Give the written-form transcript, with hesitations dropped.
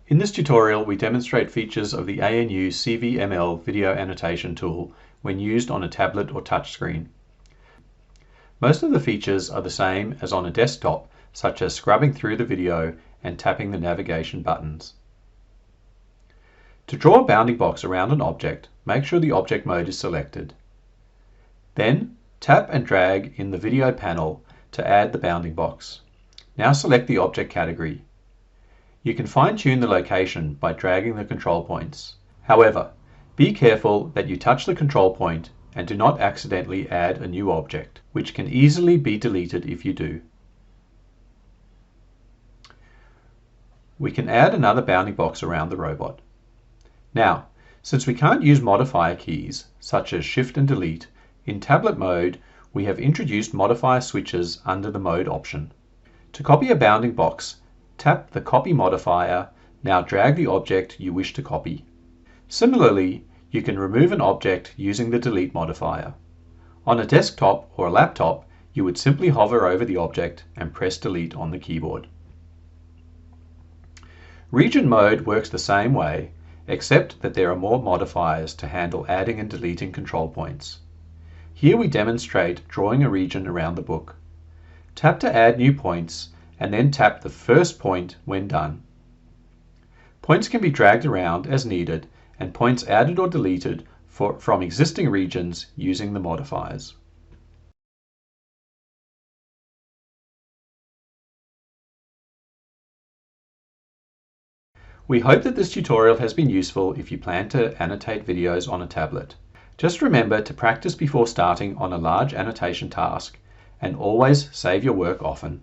In this tutorial, we demonstrate features of the ANU CVML video annotation tool when used on a tablet or touchscreen. Most of the features are the same as on a desktop, such as scrubbing through the video and tapping the navigation buttons. To draw a bounding box around an object, make sure the object mode is selected. Then, tap and drag in the video panel to add the bounding box. Now select the object category. You can fine-tune the location by dragging the control points. However, be careful that you touch the control point and do not accidentally add a new object, which can easily be deleted if you do. We can add another bounding box around the robot. Now, since we can't use modifier keys, such as Shift and Delete, in tablet mode, we have introduced modifier switches under the Mode option. To copy a bounding box, tap the Copy modifier, now drag the object you wish to copy. Similarly, you can remove an object using the Delete modifier. On a desktop or a laptop, you would simply hover over the object and press Delete on the keyboard. Region mode works the same way, except that there are more modifiers to handle adding and deleting control points. Here we demonstrate drawing a region around the book. Tap to add new points, and then tap the first point when done. Points can be dragged around as needed, and points added or deleted from existing regions using the modifiers. We hope that this tutorial has been useful if you plan to annotate videos on a tablet. Just remember to practice before starting on a large annotation task, and always save your work often.